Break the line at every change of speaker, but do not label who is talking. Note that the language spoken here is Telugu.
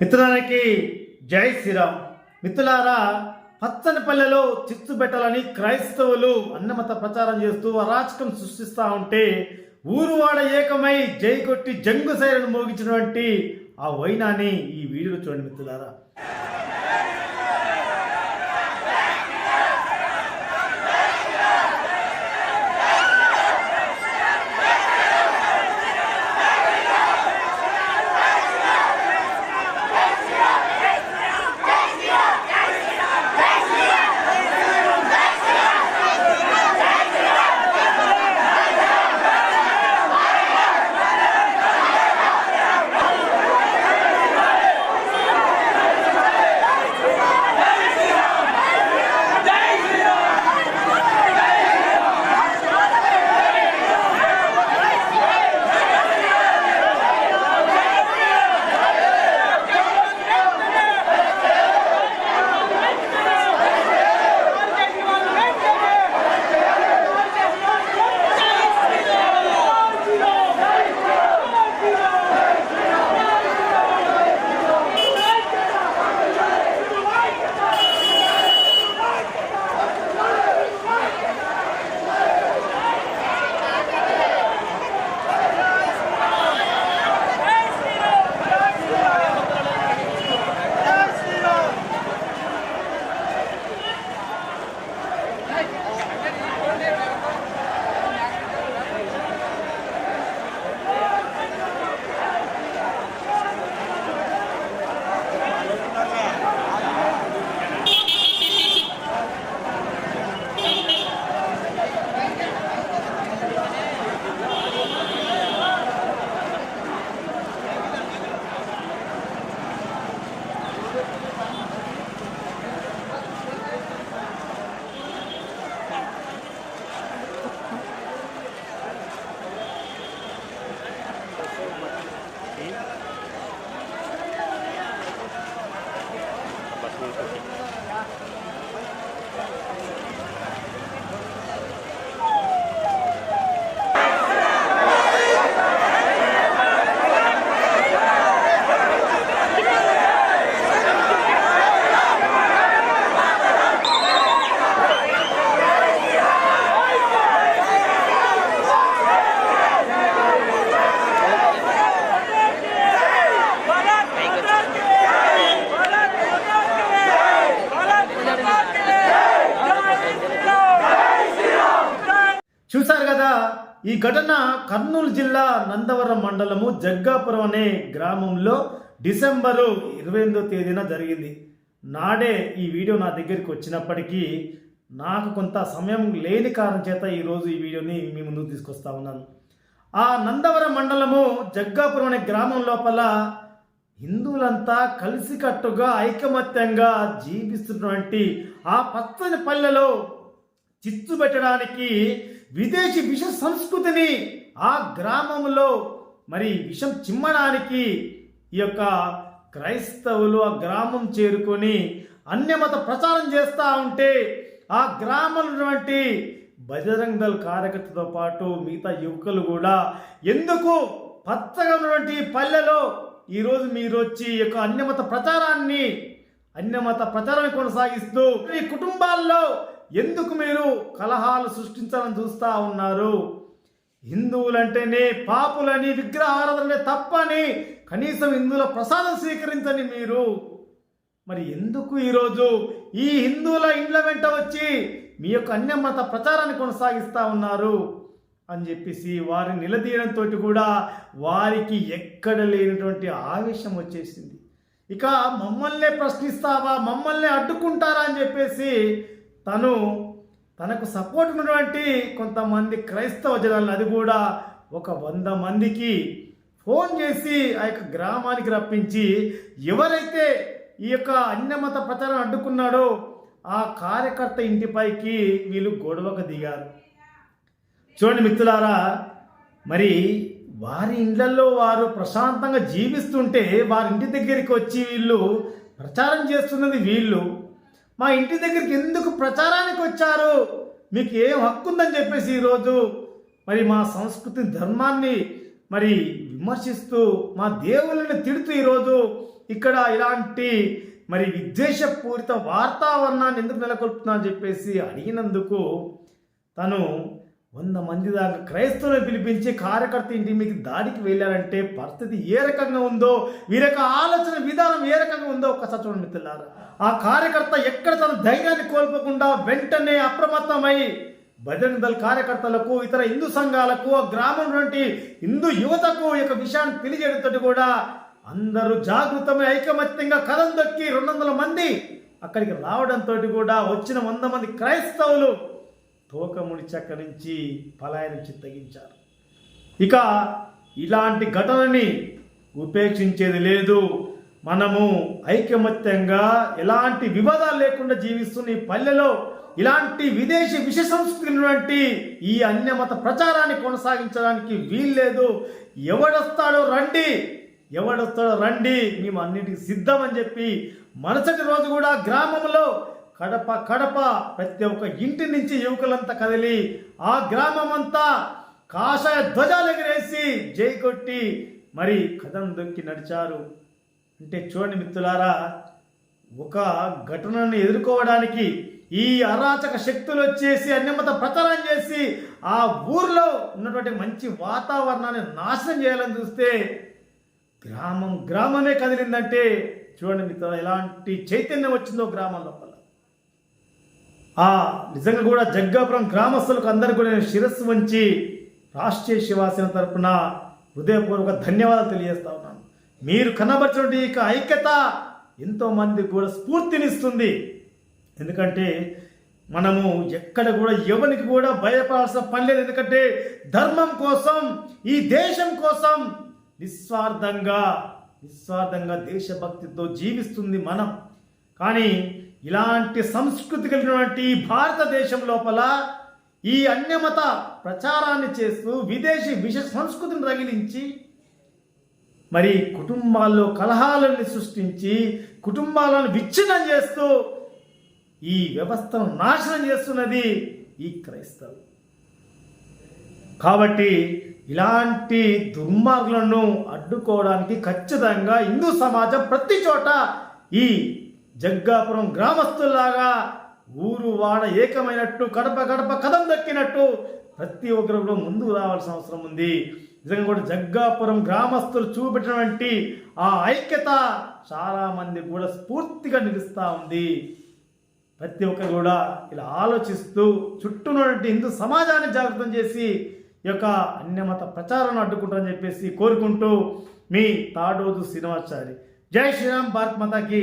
మిత్రులకి జై శ్రీరామ్. మిత్రులారా, పచ్చని పల్లెలో చిచ్చు పెట్టాలని క్రైస్తవులు అన్నమత ప్రచారం చేస్తూ అరాచకం సృష్టిస్తూ ఉంటే ఊరువాడ ఏకమై జై కొట్టి జంగు సైరను మోగించినటువంటి ఆ వైనాన్ని ఈ వీడియోలో చూడండి మిత్రులారా. చూశారు కదా, ఈ ఘటన కర్నూలు జిల్లా నందవరం మండలము జగ్గాపురం అనే గ్రామంలో డిసెంబరు 28వ తేదీన జరిగింది. నాడే ఈ వీడియో నా దగ్గరికి వచ్చినప్పటికీ నాకు కొంత సమయం లేని కారణం చేత ఈరోజు ఈ వీడియోని మీ ముందుకు తీసుకొస్తా ఉన్నాను. ఆ నందవరం మండలము జగ్గాపురం అనే గ్రామం లోపల హిందువులంతా కలిసికట్టుగా ఐకమత్యంగా జీవిస్తున్నటువంటి ఆ పచ్చని పల్లెలో చిచ్చు పెట్టడానికి విదేశీ విష సంస్కృతిని ఆ గ్రామంలో మరి విషం చిమ్మడానికి ఈ యొక్క క్రైస్తవులు ఆ గ్రామం చేరుకొని అన్యమత ప్రచారం చేస్తూ ఉంటే ఆ గ్రామంలో బజరంగ్ దళ్ కార్యకర్తతో పాటు మిగతా యువకులు కూడా ఎందుకు పచ్చగా ఉన్నటువంటి పల్లెలో ఈరోజు మీరు వచ్చి ఈ యొక్క అన్యమత ప్రచారాన్ని కొనసాగిస్తూ ఈ కుటుంబాల్లో ఎందుకు మీరు కలహాలు సృష్టించాలని చూస్తూ ఉన్నారు? హిందువులంటేనే పాపులని, విగ్రహారాధనే తప్పని, కనీసం హిందువుల ప్రసాదం స్వీకరించని మీరు మరి ఎందుకు ఈరోజు ఈ హిందువుల ఇండ్ల వెంట వచ్చి మీ యొక్క అన్యమత ప్రచారాన్ని కొనసాగిస్తూ ఉన్నారు అని చెప్పేసి వారిని నిలదీయడంతో కూడా వారికి ఎక్కడ లేనటువంటి ఆవేశం వచ్చేసింది. ఇక మమ్మల్నే ప్రశ్నిస్తావా, మమ్మల్ని అడ్డుకుంటారా అని చెప్పేసి తనకు సపోర్ట్ ఉన్నటువంటి కొంతమంది క్రైస్తవ జనాలను, అది కూడా ఒక 100 మందికి ఫోన్ చేసి ఆ యొక్క గ్రామానికి రప్పించి ఎవరైతే ఈ యొక్క అన్యమత ప్రచారం అడ్డుకున్నాడో ఆ కార్యకర్త ఇంటిపైకి వీళ్ళు గొడవకు దిగారు. చూడండి మిత్రులారా, మరి వారి ఇళ్లలో వారు ప్రశాంతంగా జీవిస్తుంటే వారి ఇంటి దగ్గరికి వచ్చి వీళ్ళు ప్రచారం చేస్తున్నది వీళ్ళు. మా ఇంటి దగ్గరికి ఎందుకు ప్రచారానికి వచ్చారు, మీకు ఏం హక్కు ఉందని చెప్పేసి ఈరోజు మరి మా సంస్కృతి ధర్మాన్ని మరి విమర్శిస్తూ మా దేవుళ్ళని తిడుతూ ఈరోజు ఇక్కడ ఇలాంటి మరి విద్వేషపూరిత వాతావరణాన్ని ఎందుకు నెలకొల్పుతున్నా అని చెప్పేసి అడిగినందుకు తను 100 మంది దాకా క్రైస్తవులను పిలిపించి కార్యకర్త ఇంటి మీకు దాడికి వెళ్ళారంటే పరిస్థితి ఏ రకంగా ఉందో, వీరి యొక్క ఆలోచన విధానం ఏ రకంగా ఉందో ఒక్కసారి చూడండి మిత్రులారా. ఆ కార్యకర్త ఎక్కడ తన ధైర్యాన్ని కోల్పోకుండా వెంటనే అప్రమత్తమై బజరంగ దళ్ కార్యకర్తలకు, ఇతర హిందూ సంఘాలకు, ఆ గ్రామం నుండి హిందూ యువతకు ఈ యొక్క విషయాన్ని తెలియజేయడంతో కూడా అందరూ జాగృతమై ఐకమత్యంగా కదం దొక్కి 200 మంది అక్కడికి రావడంతో కూడా వచ్చిన 100 మంది క్రైస్తవులు తోకముడి చెక్క నుంచి పలాయనం చిత్తగించారు. ఇక ఇలాంటి ఘటనని ఉపేక్షించేది లేదు. మనము ఐకమత్యంగా ఎలాంటి వివాదాలు లేకుండా జీవిస్తున్న ఈ పల్లెలో ఇలాంటి విదేశీ విష సంస్కృతి ఈ అన్యమత ప్రచారాన్ని కొనసాగించడానికి వీల్లేదు. ఎవడొస్తాడో రండి, మేము అన్నిటికీ సిద్ధం అని చెప్పి మరుసటి రోజు కూడా గ్రామంలో కడప ప్రతి ఒక్క ఇంటి నుంచి యువకులంతా కదిలి ఆ గ్రామం అంతా కాషాయ ధ్వజాలు ఎగిరేసి జై కొట్టి మరి కథం దొక్కి నడిచారు. అంటే చూడండి మిత్రులారా, ఒక ఘటనను ఎదుర్కోవడానికి ఈ అరాచక శక్తులు వచ్చేసి అన్యమత ప్రచారం చేసి ఆ ఊర్లో ఉన్నటువంటి మంచి వాతావరణాన్ని నాశనం చేయాలని చూస్తే గ్రామమే కదిలిందంటే చూడండి మిత్రులారా ఎలాంటి చైతన్యం వచ్చిందో గ్రామం లోపల. నిజంగా కూడా జగ్గాపురం గ్రామస్తులకు అందరికీ కూడా నేను శిరస్సు వంచి రాష్ట్రీయ శివసేన తరపున హృదయపూర్వక ధన్యవాదాలు తెలియజేస్తా ఉన్నాను. మీరు కనబరిచినటువంటి ఈ ఐక్యత ఎంతోమంది కూడా స్ఫూర్తినిస్తుంది. ఎందుకంటే మనము ఎక్కడ కూడా ఎవరికి కూడా భయపడాల్సిన పని లేదు. ఎందుకంటే ధర్మం కోసం, ఈ దేశం కోసం నిస్వార్థంగా దేశభక్తితో జీవిస్తుంది మనం. కానీ ఇలాంటి సంస్కృతి కలిగినటువంటి భారతదేశం లోపల ఈ అన్యమత ప్రచారాన్ని చేస్తూ విదేశీ విష సంస్కృతిని రగిలించి మరి కుటుంబాల్లో కలహాలను సృష్టించి కుటుంబాలను విచ్ఛిన్నం చేస్తూ ఈ వ్యవస్థను నాశనం చేస్తున్నది ఈ క్రైస్తవులు. కాబట్టి ఇలాంటి దుర్మార్గులను అడ్డుకోవడానికి ఖచ్చితంగా హిందూ సమాజం ప్రతి చోట ఈ జగ్గాపురం గ్రామస్తుల్లాగా ఊరు వాడ ఏకమైనట్టు గడప కదం దక్కినట్టు ప్రతి ఒక్కరు కూడా ముందుకు రావాల్సిన అవసరం ఉంది. నిజంగా కూడా జగ్గాపురం గ్రామస్తులు చూపెట్టినటువంటి ఆ ఐక్యత చాలా మంది కూడా స్ఫూర్తిగా నిలుస్తూ ఉంది. ప్రతి ఒక్కరు కూడా ఇలా ఆలోచిస్తూ చుట్టూ ఉన్నటువంటి హిందూ సమాజాన్ని జాగృతం చేసి ఈ యొక్క అన్యమత ప్రచారాన్ని అడ్డుకుంటారని చెప్పేసి కోరుకుంటూ మీ తాడోజు శ్రీనివాసాచారి. జై శ్రీరామ్, భారత్ మాతాకి.